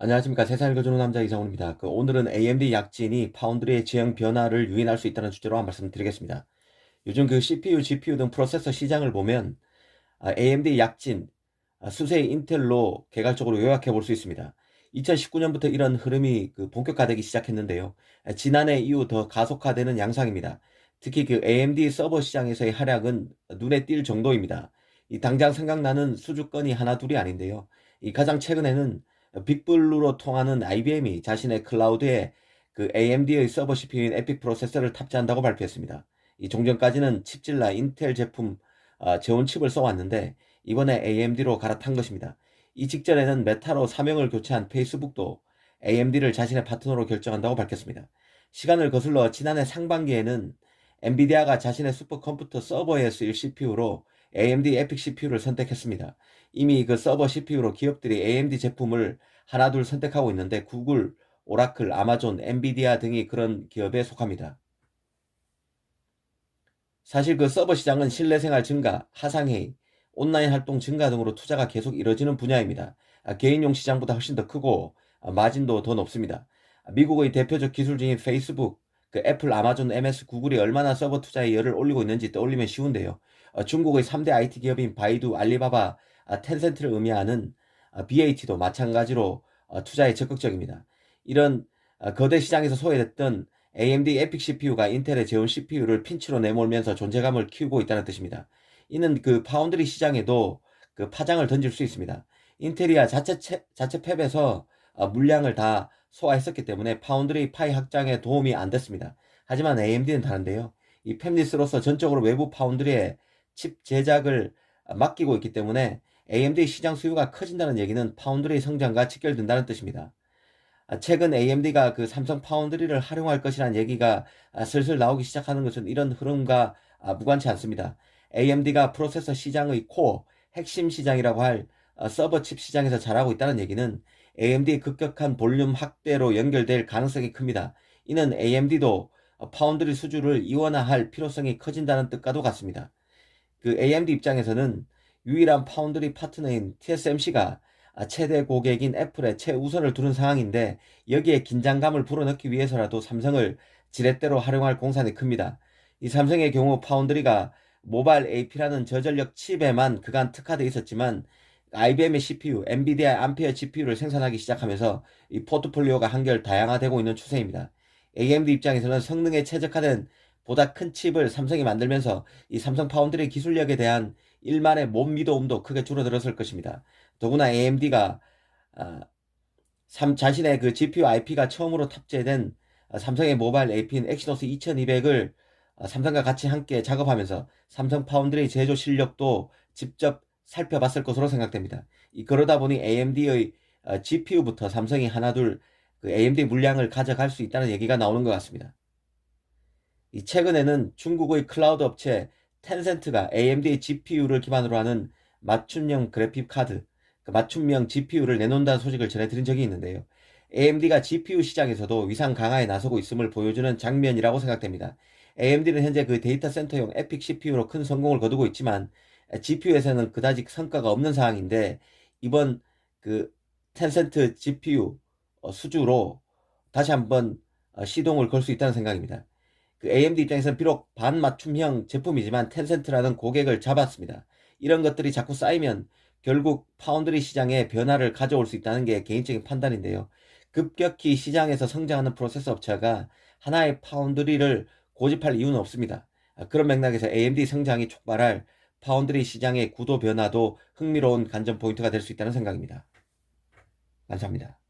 안녕하십니까. 세상을 읽어주는 남자 이상훈입니다. 오늘은 AMD 약진이 파운드리의 지형 변화를 유인할 수 있다는 주제로 한 말씀 드리겠습니다. 요즘 CPU, GPU 등 프로세서 시장을 보면 AMD 약진, 수세의 인텔로 개괄적으로 요약해 볼 수 있습니다. 2019년부터 이런 흐름이 본격화되기 시작했는데요. 지난해 이후 더 가속화되는 양상입니다. 특히 AMD 서버 시장에서의 활약은 눈에 띌 정도입니다. 이 당장 생각나는 수주건이 하나 둘이 아닌데요. 이 가장 최근에는 빅블루로 통하는 IBM이 자신의 클라우드에 AMD의 서버 CPU인 에픽 프로세서를 탑재한다고 발표했습니다. 이 종전까지는 칩질라 인텔 제품 재온 칩을 써왔는데 이번에 AMD로 갈아탄 것입니다. 이 직전에는 메타로 사명을 교체한 페이스북도 AMD를 자신의 파트너로 결정한다고 밝혔습니다. 시간을 거슬러 지난해 상반기에는 엔비디아가 자신의 슈퍼컴퓨터 서버에 쓰일 CPU로 AMD 에픽 CPU를 선택했습니다. 이미 서버 CPU로 기업들이 AMD 제품을 하나둘 선택하고 있는데 구글, 오라클, 아마존, 엔비디아 등이 그런 기업에 속합니다. 사실 서버 시장은 실내 생활 증가, 화상회의, 온라인 활동 증가 등으로 투자가 계속 이뤄지는 분야입니다. 개인용 시장보다 훨씬 더 크고 마진도 더 높습니다. 미국의 대표적 기술주인 페이스북, 애플, 아마존, MS, 구글이 얼마나 서버 투자에 열을 올리고 있는지 떠올리면 쉬운데요. 중국의 3대 IT 기업인 바이두, 알리바바, 텐센트를 의미하는 BAT도 마찬가지로 투자에 적극적입니다. 이런 거대 시장에서 소외됐던 AMD 에픽 CPU가 인텔의 재원 CPU를 핀치로 내몰면서 존재감을 키우고 있다는 뜻입니다. 이는 파운드리 시장에도 파장을 던질 수 있습니다. 인텔이야 자체 팹에서 물량을 다 소화했었기 때문에 파운드리 파이 확장에 도움이 안 됐습니다. 하지만 AMD는 다른데요. 이 팹리스로서 전적으로 외부 파운드리에 칩 제작을 맡기고 있기 때문에 AMD 시장 수요가 커진다는 얘기는 파운드리 성장과 직결된다는 뜻입니다. 최근 AMD가 삼성 파운드리를 활용할 것이라는 얘기가 슬슬 나오기 시작하는 것은 이런 흐름과 무관치 않습니다. AMD가 프로세서 시장의 코어, 핵심 시장이라고 할 서버 칩 시장에서 잘하고 있다는 얘기는 AMD의 급격한 볼륨 확대로 연결될 가능성이 큽니다. 이는 AMD도 파운드리 수주를 이원화할 필요성이 커진다는 뜻과도 같습니다. AMD 입장에서는 유일한 파운드리 파트너인 TSMC가 최대 고객인 애플에 최우선을 두는 상황인데 여기에 긴장감을 불어넣기 위해서라도 삼성을 지렛대로 활용할 공산이 큽니다. 이 삼성의 경우 파운드리가 모바일 AP라는 저전력 칩에만 그간 특화되어 있었지만 IBM의 CPU, 엔비디아 암페어 GPU를 생산하기 시작하면서 이 포트폴리오가 한결 다양화되고 있는 추세입니다. AMD 입장에서는 성능에 최적화된 보다 큰 칩을 삼성이 만들면서 이 삼성 파운드리 기술력에 대한 일만의 못 믿어움도 크게 줄어들었을 것입니다. 더구나 AMD가 자신의 GPU IP가 처음으로 탑재된 삼성의 모바일 AP인 엑시노스 2200을 삼성과 같이 함께 작업하면서 삼성 파운드리 제조 실력도 직접 살펴봤을 것으로 생각됩니다. 그러다 보니 AMD의 GPU부터 삼성이 하나둘 AMD 물량을 가져갈 수 있다는 얘기가 나오는 것 같습니다. 최근에는 중국의 클라우드 업체 텐센트가 AMD GPU를 기반으로 하는 맞춤형 그래픽 카드, 맞춤형 GPU를 내놓는다는 소식을 전해드린 적이 있는데요. AMD가 GPU 시장에서도 위상 강화에 나서고 있음을 보여주는 장면이라고 생각됩니다. AMD는 현재 데이터 센터용 에픽 CPU로 큰 성공을 거두고 있지만 GPU에서는 그다지 성과가 없는 상황인데 이번 텐센트 GPU 수주로 다시 한번 시동을 걸 수 있다는 생각입니다. AMD 입장에서는 비록 반맞춤형 제품이지만 텐센트라는 고객을 잡았습니다. 이런 것들이 자꾸 쌓이면 결국 파운드리 시장에 변화를 가져올 수 있다는 게 개인적인 판단인데요. 급격히 시장에서 성장하는 프로세서 업체가 하나의 파운드리를 고집할 이유는 없습니다. 그런 맥락에서 AMD 성장이 촉발할 파운드리 시장의 구도 변화도 흥미로운 관전 포인트가 될 수 있다는 생각입니다. 감사합니다.